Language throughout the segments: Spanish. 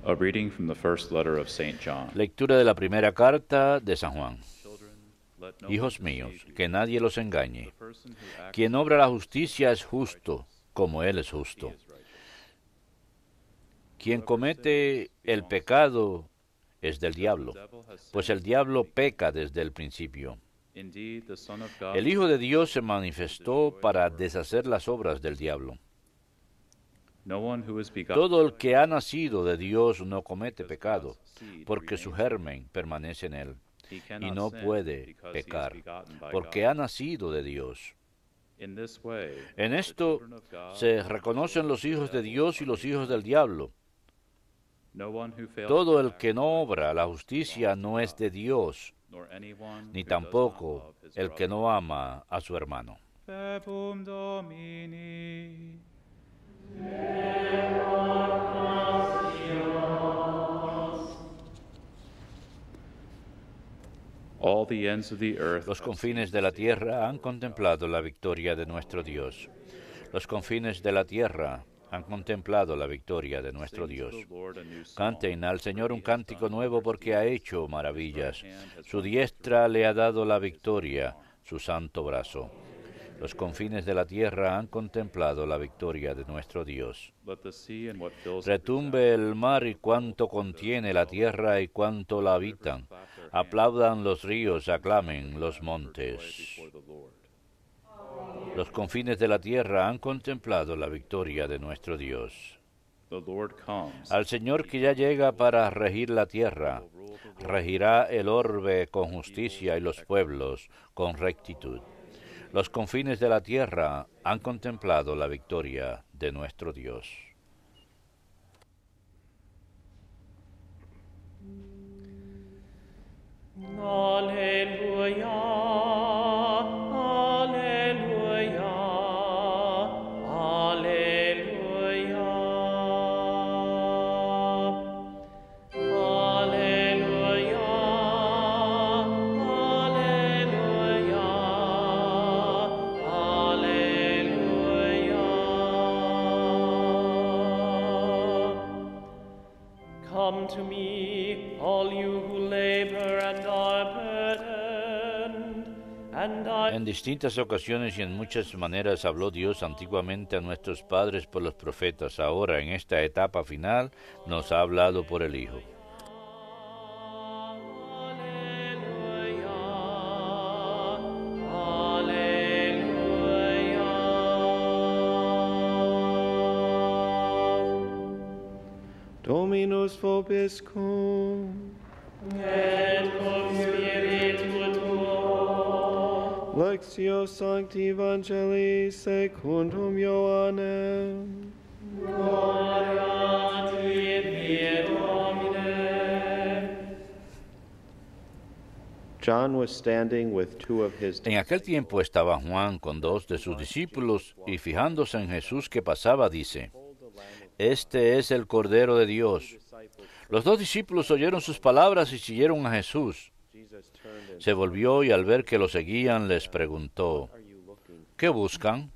A reading from the first letter of St. John. Lectura de la primera carta de San Juan. Children, let no Hijos one míos, deceive you. que nadie los engañe. The person who acts Quien obra la justicia es justo, como Él es justo. he is righteous. Quien comete el pecado es del diablo, The devil has pues sinned el diablo from the beginning. peca desde el principio. Indeed, the Son of God El Hijo de Dios se manifestó para deshacer las obras del diablo. No one who is begotten Todo el by que ha nacido de Dios no comete because pecado, God's seed porque su remains in him. germen permanece en él, He y cannot no sin puede because he is pecar, begotten by porque God. ha nacido de Dios. In this way, En the esto children of God se and the reconocen children los of the hijos de devil Dios y are los made hijos del one. diablo. No one who fails Todo to el act que no obra la righteously justicia belongs to no es God, de Dios, nor anyone ni who does not tampoco love his el que brother. no ama a su hermano. Verbum Domini. All the ends of the earth Los have confines seen de la the tierra han glory of God. contemplado la victoria de nuestro Dios. Los confines de la tierra han contemplado la victoria de nuestro Sing to Dios. the Lord a new song, Canten al for Señor he un has cántico done nuevo wondrous porque ha deeds. hecho His maravillas. right hand has Su won diestra victory. le ha dado la His holy victoria, arm. su santo brazo. Los confines de la tierra han contemplado la victoria de nuestro Dios. Let the sea and what fills it Retumbe resound. el mar y cuánto contiene la tierra y cuánto la habitan. Aplaudan los ríos, aclamen los montes. Los confines de la tierra han contemplado la victoria de nuestro Dios. The Lord comes. Al Señor que ya llega para regir la tierra, regirá el orbe con justicia y los pueblos con rectitud. Los confines de la tierra han contemplado la victoria de nuestro Dios. Alleluia, alleluia, alleluia. Alleluia, alleluia, alleluia. Come to me, all you who labor and are burdened, and I En distintas ocasiones y en muchas maneras habló Dios antiguamente a nuestros padres por los profetas. Ahora, en esta etapa final, nos ha hablado por el Hijo. Dominus vobiscum. et cum spiritu tuo. Lectio Sancti Evangelii secundum Ioannem. Gloria a Tibi, Domine. John was standing with two of his En aquel tiempo estaba Juan con dos de sus discípulos y fijándose en Jesús que pasaba, dice, «Este es el Cordero de Dios». Los dos discípulos oyeron sus palabras y siguieron a Jesús. Jesus turned and Se volvió y al ver que lo seguían les preguntó, are you looking? ¿qué buscan?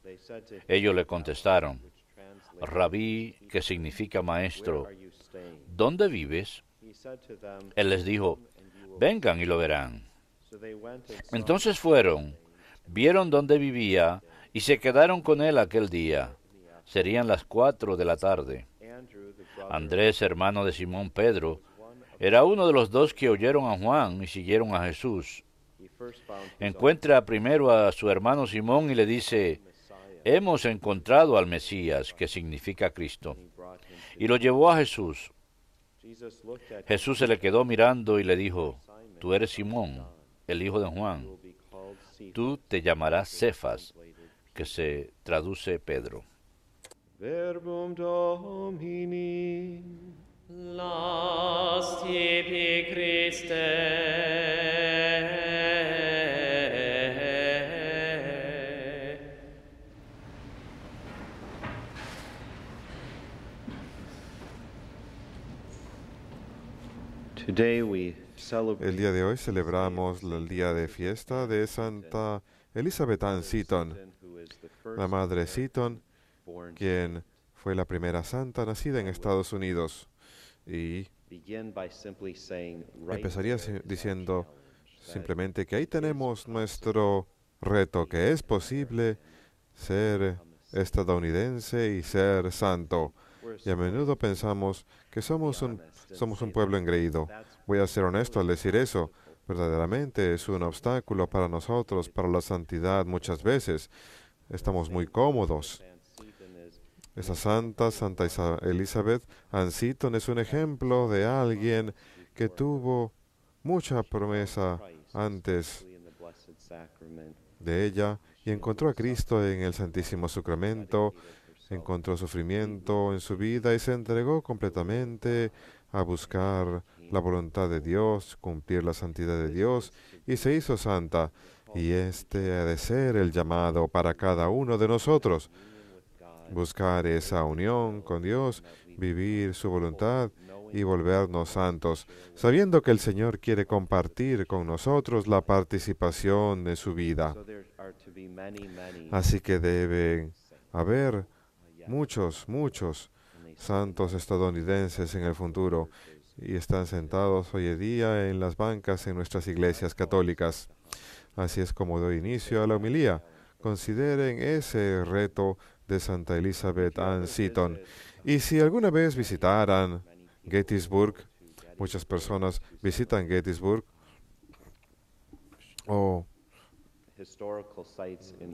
They said to him, Ellos le contestaron, which translates, Rabí, que significa where maestro, are you staying? ¿dónde vives? He said to them, Él les dijo, and you will. vengan y lo verán. So they went and saw Entonces fueron, vieron dónde vivía y se quedaron con él aquel día. Serían las 4 de la tarde. Andrew, the brother Andrés, hermano de Simón Pedro, era uno de los dos que oyeron a Juan y siguieron a Jesús. he first found his Encuentra primero a su hermano Simón y le dice, Messiah. hemos encontrado al Mesías, que significa Cristo. He brought him to Y lo llevó a Jesús. Jesus looked at him, Jesús se le quedó mirando y le dijo, tú eres Simón, el hijo de Juan. will be called Cephas, Tú te llamarás Cefas, translated que se traduce Pedro. Verbum Domini. Las tibi Christe. Today we celebrate El día de hoy celebramos el día de fiesta de Santa Elizabeth Ann Seton, who is the la first madre Seton, born. quien fue la primera santa nacida en Estados Unidos. Y begin by simply saying, right empezaría there is our diciendo challenge, simplemente que ahí tenemos nuestro reto, que es posible ser estadounidense y ser santo. Y a menudo pensamos que somos un pueblo engreído. Voy a ser honesto al decir eso. Verdaderamente es un obstáculo para nosotros, para la santidad muchas veces. Estamos muy cómodos. Esa Santa Elizabeth Ann Seton es un ejemplo de alguien que tuvo mucha promesa antes de ella y encontró a Cristo en el Santísimo Sacramento, encontró sufrimiento en su vida y se entregó completamente a buscar la voluntad de Dios, cumplir la santidad de Dios, y se hizo santa. Y este ha de ser el llamado para cada uno de nosotros: buscar esa unión con Dios, vivir su voluntad y volvernos santos, sabiendo que el Señor quiere compartir con nosotros la participación de su vida. Así que deben haber muchos santos estadounidenses en el futuro, y están sentados hoy en día en las bancas en nuestras iglesias católicas. Así es como doy inicio a la homilía. Consideren ese reto de Santa Elizabeth Ann Seton. Y si alguna vez visitaran Gettysburg, muchas personas visitan Gettysburg, o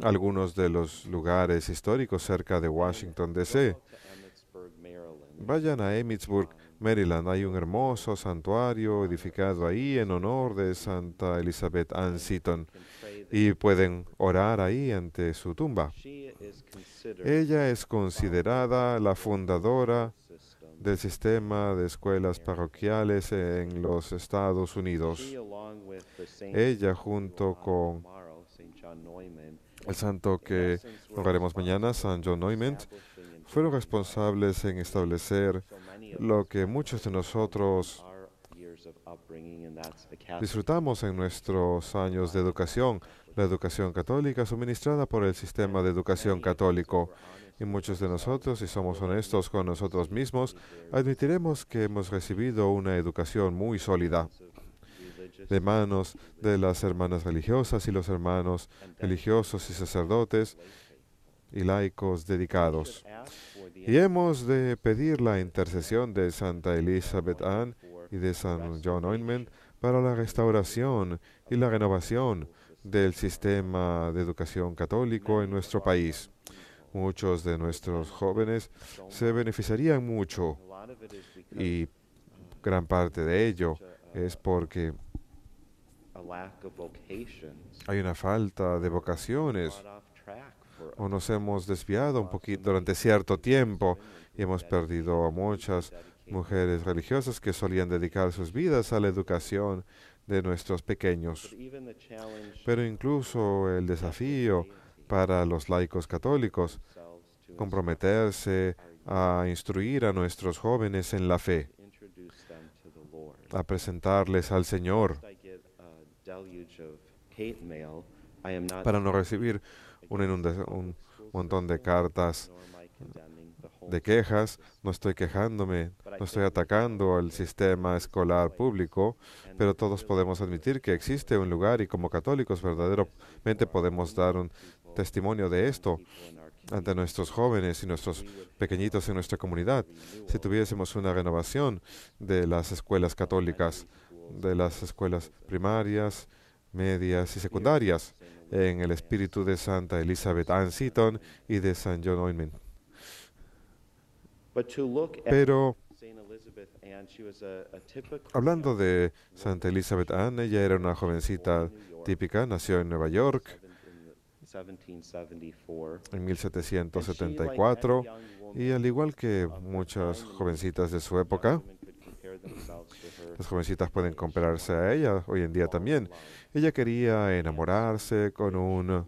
algunos de los lugares históricos cerca de Washington, D.C., vayan a Emmitsburg, Maryland. Hay un hermoso santuario edificado ahí en honor de Santa Elizabeth Ann Seton, y pueden orar ahí ante su tumba. Ella es considerada la fundadora del sistema de escuelas parroquiales en los Estados Unidos. Ella, junto con el santo que honraremos mañana, San John Neumann, fueron responsables en establecer lo que muchos de nosotros disfrutamos en nuestros años de educación, la educación católica suministrada por el sistema de educación católico. Y muchos de nosotros, si somos honestos con nosotros mismos, admitiremos que hemos recibido una educación muy sólida de manos de las hermanas religiosas y los hermanos religiosos y sacerdotes y laicos dedicados. Y hemos de pedir la intercesión de Santa Elizabeth Ann y de San John Neumann para la restauración y la renovación del sistema de educación católico en nuestro país. Muchos de nuestros jóvenes se beneficiarían mucho, y gran parte de ello es porque hay una falta de vocaciones, o nos hemos desviado un poquito durante cierto tiempo y hemos perdido a muchas mujeres religiosas que solían dedicar sus vidas a la educación de nuestros pequeños. Pero incluso el desafío para los laicos católicos, comprometerse a instruir a nuestros jóvenes en la fe, a presentarles al Señor, para no recibir un montón de cartas de quejas. No estoy quejándome, no estoy atacando al sistema escolar público, pero todos podemos admitir que existe un lugar, y como católicos verdaderamente podemos dar un testimonio de esto ante nuestros jóvenes y nuestros pequeñitos en nuestra comunidad. Si tuviésemos una renovación de las escuelas católicas, de las escuelas primarias, medias y secundarias, en el espíritu de Santa Elizabeth Ann Seton y de San John Neumann. Pero hablando de Santa Elizabeth Ann, ella era una jovencita típica, nació en Nueva York en 1774, y al igual que muchas jovencitas de su época, las jovencitas pueden compararse a ella hoy en día también. Ella quería enamorarse con un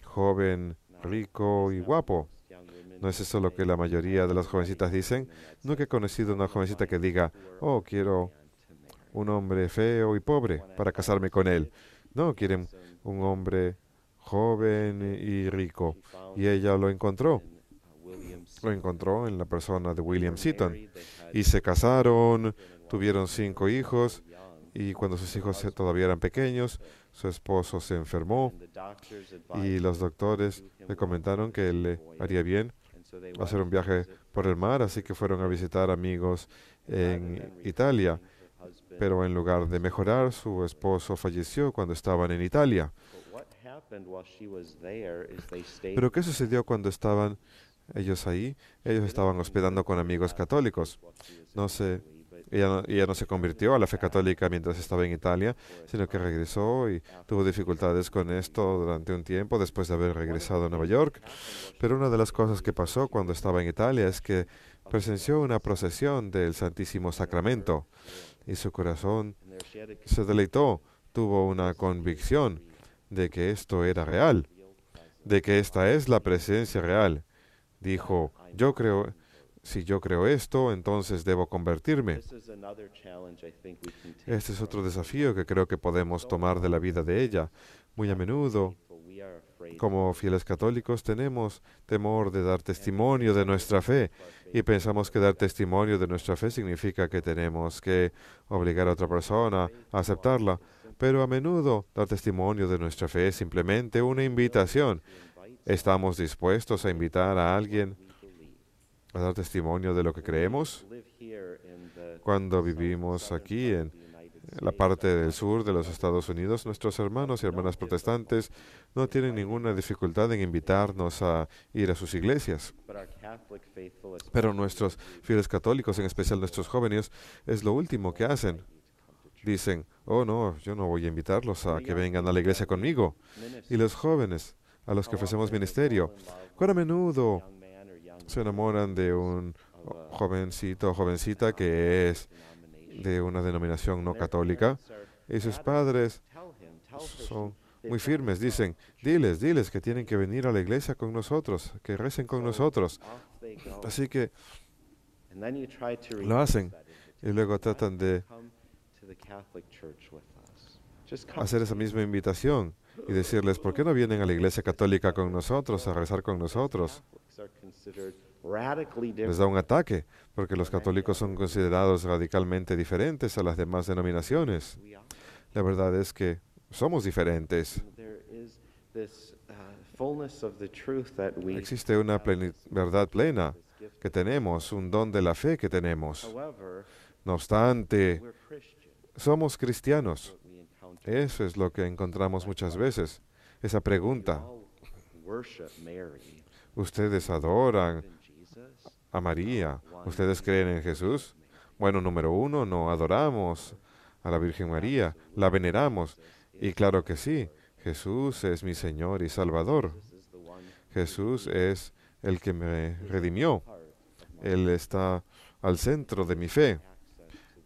joven rico y guapo. ¿No es eso lo que la mayoría de las jovencitas dicen? Nunca he conocido una jovencita que diga: oh, quiero un hombre feo y pobre para casarme con él. No, quieren un hombre joven y rico. Y ella lo encontró lo encontró en la persona de William Seaton. Y se casaron, tuvieron 5 hijos, y cuando sus hijos todavía eran pequeños, su esposo se enfermó y los doctores le comentaron que le haría bien hacer un viaje por el mar, así que fueron a visitar amigos en Italia. Pero en lugar de mejorar, su esposo falleció cuando estaban en Italia. Pero ¿qué sucedió cuando estaban ellos ahí? Ellos estaban hospedando con amigos católicos. Ella no se convirtió a la fe católica mientras estaba en Italia, sino que regresó y tuvo dificultades con esto durante un tiempo después de haber regresado a Nueva York. Pero una de las cosas que pasó cuando estaba en Italia es que presenció una procesión del Santísimo Sacramento y su corazón se deleitó, tuvo una convicción de que esto era real, de que esta es la presencia real. Dijo, si yo creo esto, entonces debo convertirme. Este es otro desafío que creo que podemos tomar de la vida de ella. Muy a menudo, como fieles católicos, tenemos temor de dar testimonio de nuestra fe y pensamos que dar testimonio de nuestra fe significa que tenemos que obligar a otra persona a aceptarla. Pero a menudo dar testimonio de nuestra fe es simplemente una invitación. ¿Estamos dispuestos a invitar a alguien a dar testimonio de lo que creemos? Cuando vivimos aquí en la parte del sur de los Estados Unidos, nuestros hermanos y hermanas protestantes no tienen ninguna dificultad en invitarnos a ir a sus iglesias. Pero nuestros fieles católicos, en especial nuestros jóvenes, es lo último que hacen. Dicen, oh no, yo no voy a invitarlos a que vengan a la iglesia conmigo. Y los jóvenes, a los que ofrecemos ministerio, cuán a menudo se enamoran de un jovencito o jovencita que es de una denominación no católica y sus padres son muy firmes. Dicen, diles que tienen que venir a la iglesia con nosotros, que recen con nosotros. Así que lo hacen y luego tratan de hacer esa misma invitación y decirles, ¿por qué no vienen a la iglesia católica con nosotros, a rezar con nosotros? Les da un ataque, porque los católicos son considerados radicalmente diferentes a las demás denominaciones. La verdad es que somos diferentes. Existe una verdad plena que tenemos, un don de la fe que tenemos. No obstante, somos cristianos. Eso es lo que encontramos muchas veces. Esa pregunta. ¿Ustedes adoran a María? ¿Ustedes creen en Jesús? Bueno, número 1, no adoramos a la Virgen María, la veneramos. Y claro que sí, Jesús es mi Señor y Salvador. Jesús es el que me redimió. Él está al centro de mi fe.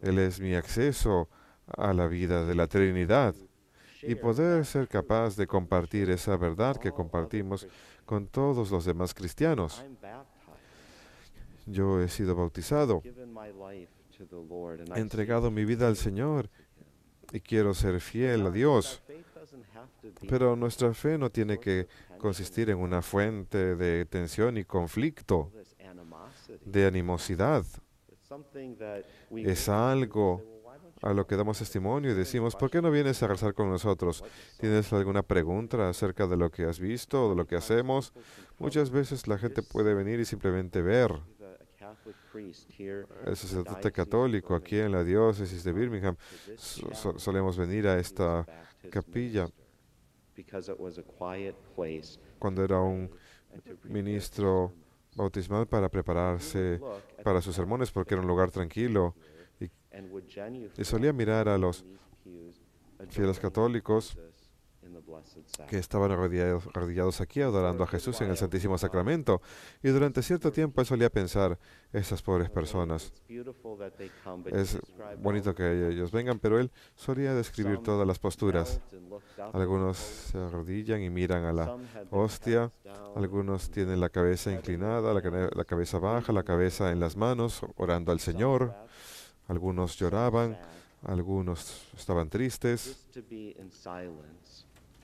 Él es mi acceso a la vida de la Trinidad. Y poder ser capaz de compartir esa verdad que compartimos con todos los demás cristianos. Yo he sido bautizado, he entregado mi vida al Señor y quiero ser fiel a Dios. Pero nuestra fe no tiene que consistir en una fuente de tensión y conflicto, de animosidad. Es algo a lo que damos testimonio y decimos, ¿por qué no vienes a rezar con nosotros? ¿Tienes alguna pregunta acerca de lo que has visto o de lo que hacemos? Muchas veces la gente puede venir y simplemente ver. El sacerdote católico aquí en la diócesis de Birmingham, solemos venir a esta capilla cuando era un ministro bautismal para prepararse para sus sermones porque era un lugar tranquilo. Y solía mirar a los fieles católicos que estaban arrodillados aquí adorando a Jesús en el Santísimo Sacramento. Y durante cierto tiempo él solía pensar, esas pobres personas, es bonito que ellos vengan, pero él solía describir todas las posturas. Algunos se arrodillan y miran a la hostia, algunos tienen la cabeza inclinada, la cabeza baja, la cabeza en las manos, orando al Señor. Algunos lloraban, algunos estaban tristes.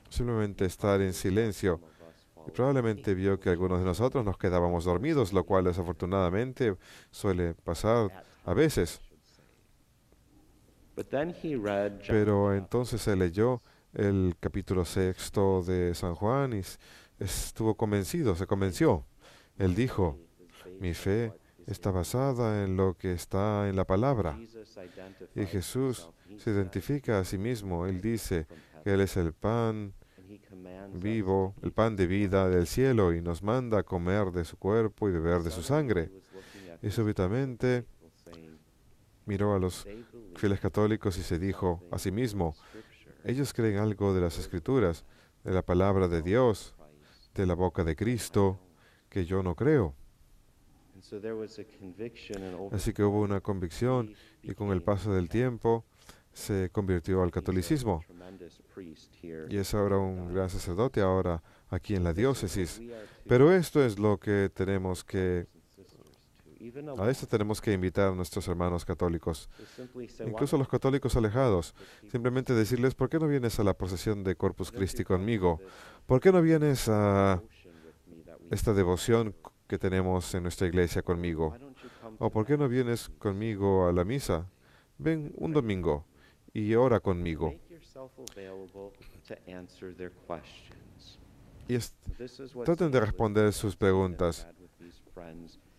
Simplemente estar en silencio y probablemente vio que algunos de nosotros nos quedábamos dormidos, lo cual desafortunadamente suele pasar a veces. Pero entonces se leyó el capítulo 6 de San Juan y estuvo convencido, se convenció. Él dijo, mi fe está basada en lo que está en la palabra. Y Jesús se identifica a sí mismo. Él dice que Él es el pan vivo, el pan de vida del cielo, y nos manda a comer de su cuerpo y beber de su sangre. Y súbitamente miró a los fieles católicos y se dijo a sí mismo, ellos creen algo de las Escrituras, de la palabra de Dios, de la boca de Cristo, que yo no creo. Así que hubo una convicción y con el paso del tiempo se convirtió al catolicismo. Y es ahora un gran sacerdote ahora aquí en la diócesis. Pero esto es lo que tenemos que... A esto tenemos que invitar a nuestros hermanos católicos, incluso a los católicos alejados, simplemente decirles, ¿por qué no vienes a la procesión de Corpus Christi conmigo? ¿Por qué no vienes a esta devoción que tenemos en nuestra iglesia conmigo? ¿O por qué no vienes conmigo a la misa? Ven un domingo y ora conmigo. Y traten de responder sus preguntas.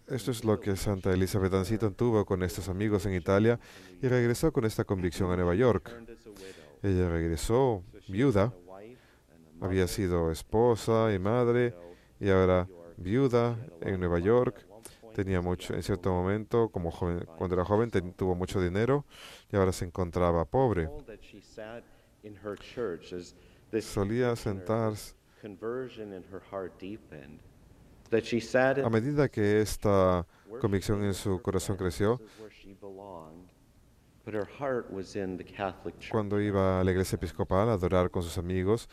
Esto es lo que Santa Elizabeth Ann Seton tuvo con estos amigos en Italia y regresó con esta convicción a Nueva York. Ella regresó viuda, había sido esposa y madre y ahora viuda en Nueva York. Tenía mucho, en cierto momento, como joven, cuando era joven, tuvo mucho dinero y ahora se encontraba pobre. Solía sentarse. A medida que esta convicción en su corazón creció, cuando iba a la iglesia episcopal a adorar con sus amigos,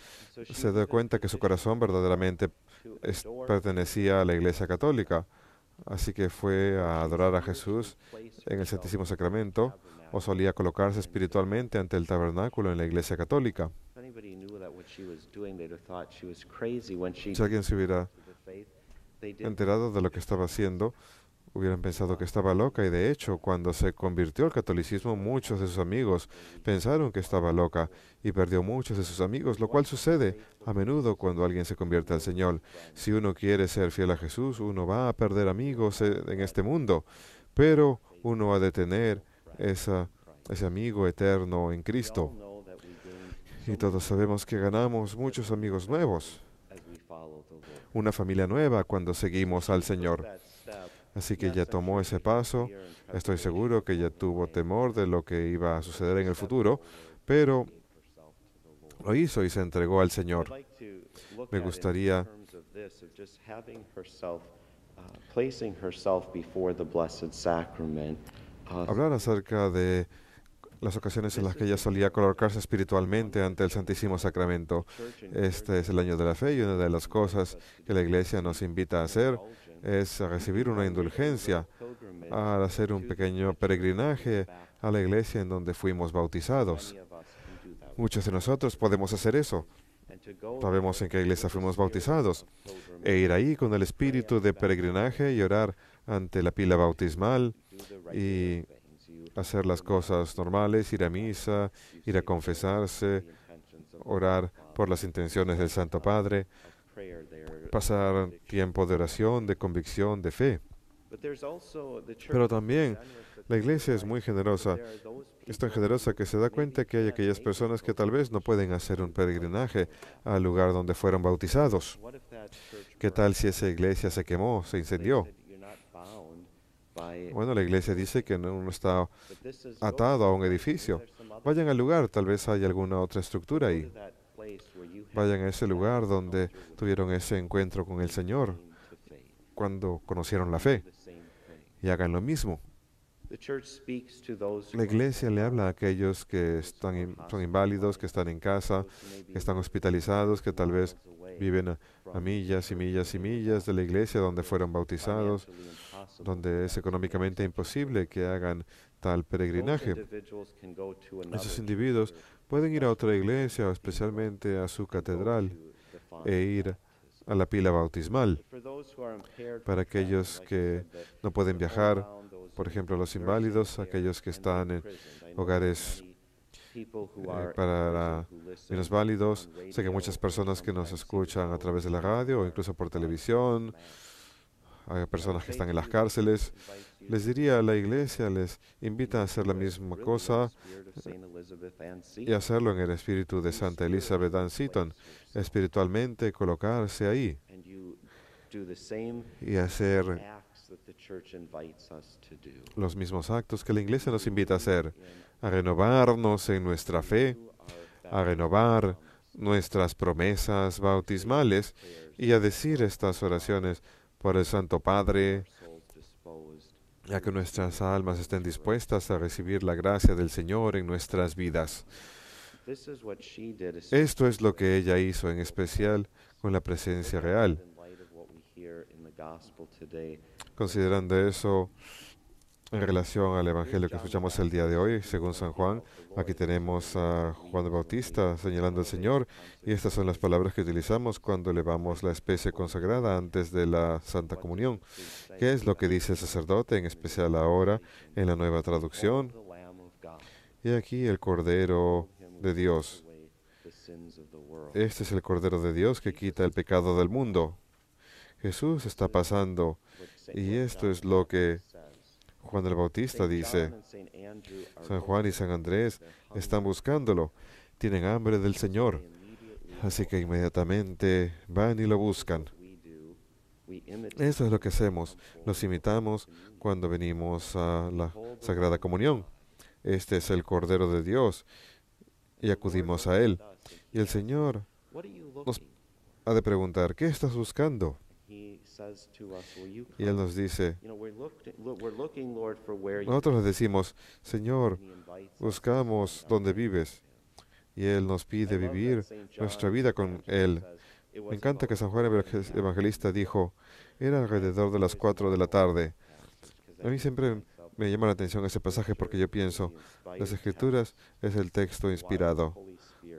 se dio cuenta que su corazón verdaderamente pertenecía a la iglesia católica. Así que fue a adorar a Jesús en el Santísimo Sacramento, o solía colocarse espiritualmente ante el tabernáculo en la iglesia católica. Si alguien se hubiera enterado de lo que estaba haciendo, hubieran pensado que estaba loca, y de hecho, cuando se convirtió al catolicismo, muchos de sus amigos pensaron que estaba loca y perdió muchos de sus amigos, lo cual sucede a menudo cuando alguien se convierte al Señor. Si uno quiere ser fiel a Jesús, uno va a perder amigos en este mundo, pero uno ha de tener ese amigo eterno en Cristo. Y todos sabemos que ganamos muchos amigos nuevos, una familia nueva cuando seguimos al Señor. Así que ella tomó ese paso. Estoy seguro que ella tuvo temor de lo que iba a suceder en el futuro, pero lo hizo y se entregó al Señor. Me gustaría hablar acerca de las ocasiones en las que ella solía colocarse espiritualmente ante el Santísimo Sacramento. Este es el año de la fe y una de las cosas que la Iglesia nos invita a hacer es a recibir una indulgencia, a hacer un pequeño peregrinaje a la iglesia en donde fuimos bautizados. Muchos de nosotros podemos hacer eso. Sabemos en qué iglesia fuimos bautizados, e ir ahí con el espíritu de peregrinaje y orar ante la pila bautismal y hacer las cosas normales, ir a misa, ir a confesarse, orar por las intenciones del Santo Padre, pasar tiempo de oración, de convicción, de fe. Pero también la iglesia es muy generosa. Es tan generosa que se da cuenta que hay aquellas personas que tal vez no pueden hacer un peregrinaje al lugar donde fueron bautizados. ¿Qué tal si esa iglesia se quemó, se incendió? Bueno, la iglesia dice que no está atado a un edificio. Vayan al lugar, tal vez hay alguna otra estructura ahí. Vayan a ese lugar donde tuvieron ese encuentro con el Señor, cuando conocieron la fe, y hagan lo mismo. La iglesia le habla a aquellos que son inválidos, que están en casa, que están hospitalizados, que tal vez viven a millas y millas y millas de la iglesia donde fueron bautizados, donde es económicamente imposible que hagan tal peregrinaje. Esos individuos pueden ir a otra iglesia, o especialmente a su catedral, e ir a la pila bautismal. Para aquellos que no pueden viajar, por ejemplo, los inválidos, aquellos que están en hogares para minusválidos. Sé que muchas personas que nos escuchan a través de la radio o incluso por televisión, hay personas que están en las cárceles. Les diría, la iglesia les invita a hacer la misma cosa y hacerlo en el espíritu de Santa Elizabeth Ann Seton, espiritualmente colocarse ahí y hacer los mismos actos que la iglesia nos invita a hacer, a renovarnos en nuestra fe, a renovar nuestras promesas bautismales y a decir estas oraciones por el Santo Padre, a que nuestras almas estén dispuestas a recibir la gracia del Señor en nuestras vidas. Esto es lo que ella hizo, en especial con la presencia real. Considerando eso en relación al Evangelio que escuchamos el día de hoy, según San Juan, aquí tenemos a Juan el Bautista señalando al Señor, y estas son las palabras que utilizamos cuando elevamos la especie consagrada antes de la Santa Comunión. ¿Qué es lo que dice el sacerdote, en especial ahora en la Nueva Traducción? Y aquí el Cordero de Dios. Este es el Cordero de Dios que quita el pecado del mundo. Jesús está pasando, y esto es lo que Juan el Bautista dice. San Juan y San Andrés están buscándolo, tienen hambre del Señor, así que inmediatamente van y lo buscan. Eso es lo que hacemos, los imitamos cuando venimos a la Sagrada Comunión. Este es el Cordero de Dios y acudimos a Él. Y el Señor nos ha de preguntar, ¿qué estás buscando? Y Él nos dice, nosotros le decimos, Señor, buscamos donde vives. Y Él nos pide vivir nuestra vida con Él. Me encanta que San Juan Evangelista dijo, era alrededor de las 4 de la tarde. A mí siempre me llama la atención ese pasaje porque yo pienso, las Escrituras es el texto inspirado.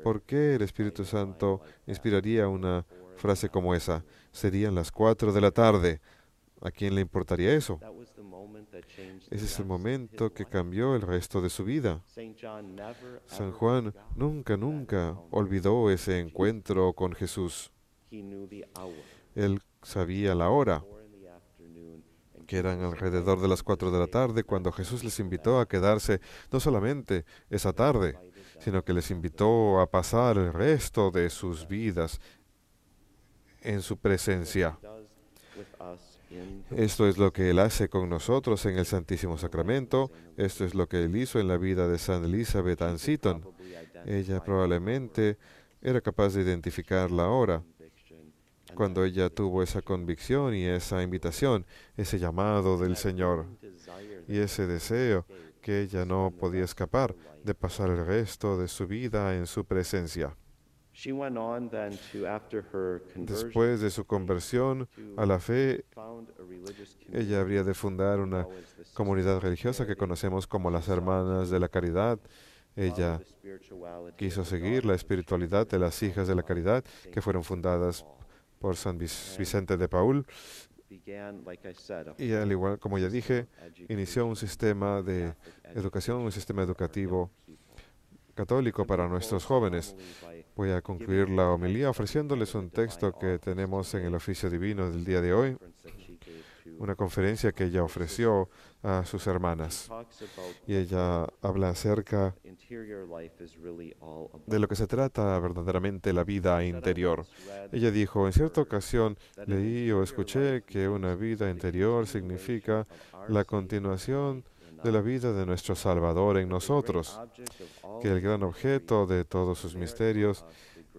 ¿Por qué el Espíritu Santo inspiraría una frase como esa? Serían las 4 de la tarde. ¿A quién le importaría eso? Ese es el momento que cambió el resto de su vida. San Juan nunca olvidó ese encuentro con Jesús. Él sabía la hora, que eran alrededor de las 4 de la tarde, cuando Jesús les invitó a quedarse no solamente esa tarde, sino que les invitó a pasar el resto de sus vidas en su presencia. Esto es lo que Él hace con nosotros en el Santísimo Sacramento. Esto es lo que Él hizo en la vida de San Elizabeth Ann Seton. Ella probablemente era capaz de identificar la hora cuando ella tuvo esa convicción y esa invitación, ese llamado del Señor y ese deseo que ella no podía escapar de pasar el resto de su vida en su presencia. Después de su conversión a la fe, ella habría de fundar una comunidad religiosa que conocemos como las Hermanas de la Caridad. Ella quiso seguir la espiritualidad de las Hijas de la Caridad, que fueron fundadas por San Vicente de Paúl. Y al igual como ya dije, inició un sistema de educación, un sistema educativo católico para nuestros jóvenes. Voy a concluir la homilía ofreciéndoles un texto que tenemos en el oficio divino del día de hoy, una conferencia que ella ofreció a sus hermanas. Y ella habla acerca de lo que se trata verdaderamente la vida interior. Ella dijo, en cierta ocasión leí o escuché que una vida interior significa la continuación de la vida de nuestro Salvador en nosotros, que el gran objeto de todos sus misterios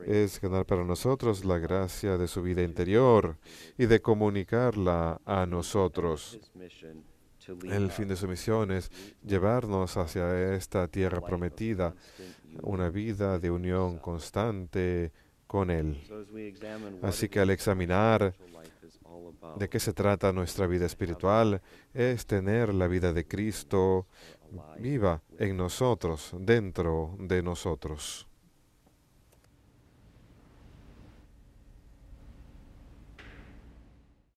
es ganar para nosotros la gracia de su vida interior y de comunicarla a nosotros. El fin de su misión es llevarnos hacia esta tierra prometida, una vida de unión constante con Él. Así que al examinar de qué se trata nuestra vida espiritual, es tener la vida de Cristo viva en nosotros, dentro de nosotros.